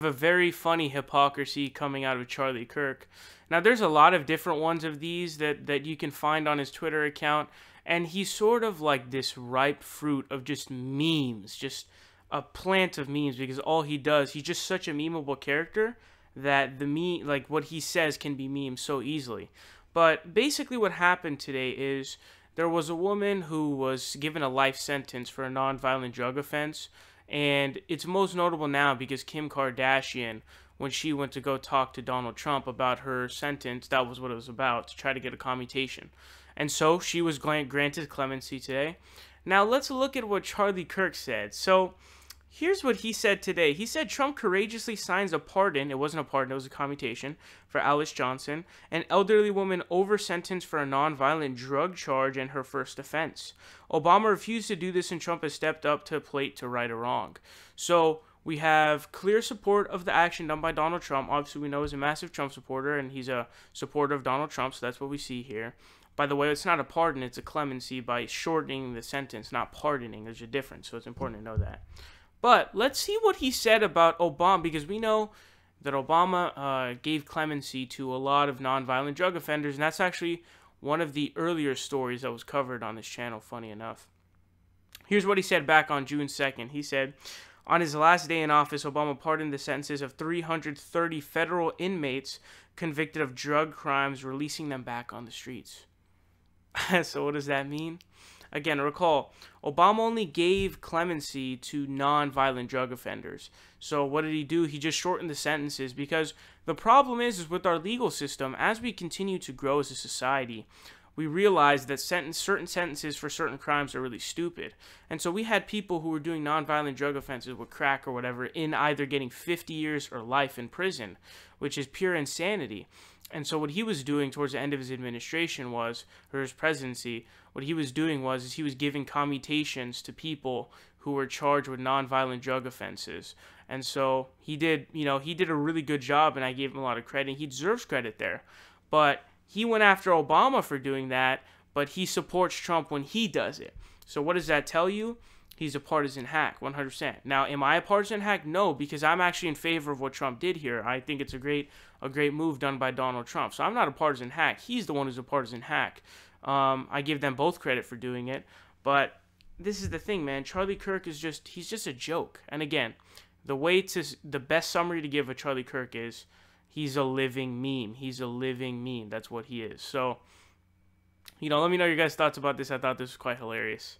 A very funny hypocrisy coming out of Charlie Kirk. Now, there's a lot of different ones of these that you can find on his Twitter account, and he's sort of like this ripe fruit of just memes, just a plant of memes, because all he does, he's just such a memeable character that the meme, like what he says, can be memed so easily. But basically, what happened today is there was a woman who was given a life sentence for a non-violent drug offense. And it's most notable now because Kim Kardashian, when she went to go talk to Donald Trump about her sentence, that was what it was about, to try to get a commutation. And so she was granted clemency today. Now let's look at what Charlie Kirk said. So here's what he said today. He said Trump courageously signs a pardon. It wasn't a pardon, it was a commutation for Alice Johnson, an elderly woman over-sentenced for a non-violent drug charge in her first offense. Obama refused to do this, and Trump has stepped up to the plate to right a wrong. So we have clear support of the action done by Donald Trump. Obviously, we know he's a massive Trump supporter, and he's a supporter of Donald Trump, so that's what we see here. By the way, it's not a pardon, it's a clemency by shortening the sentence, not pardoning. There's a difference, so it's important to know that. But let's see what he said about Obama, because we know that Obama gave clemency to a lot of nonviolent drug offenders, and that's actually one of the earlier stories that was covered on this channel, funny enough. Here's what he said back on June 2nd. He said, on his last day in office, Obama pardoned the sentences of 330 federal inmates convicted of drug crimes, releasing them back on the streets. So what does that mean? Again, recall, Obama only gave clemency to non-violent drug offenders. So what did he do? He just shortened the sentences, because the problem is with our legal system, as we continue to grow as a society, we realize that certain sentences for certain crimes are really stupid. And so we had people who were doing non-violent drug offenses with crack or whatever in either getting 50 years or life in prison, which is pure insanity. And so what he was doing towards the end of his administration was, or his presidency, what he was doing was he was giving commutations to people who were charged with nonviolent drug offenses. And so he did, he did a really good job, and I gave him a lot of credit. He deserves credit there. But he went after Obama for doing that, but he supports Trump when he does it. So what does that tell you? He's a partisan hack, 100%. Now, am I a partisan hack? No, because I'm actually in favor of what Trump did here. I think it's a great move done by Donald Trump. So I'm not a partisan hack. He's the one who's a partisan hack. I give them both credit for doing it. But this is the thing, man. Charlie Kirk is he's just a joke. And again, the best summary to give of Charlie Kirk is he's a living meme. He's a living meme. That's what he is. So, let me know your guys' thoughts about this. I thought this was quite hilarious.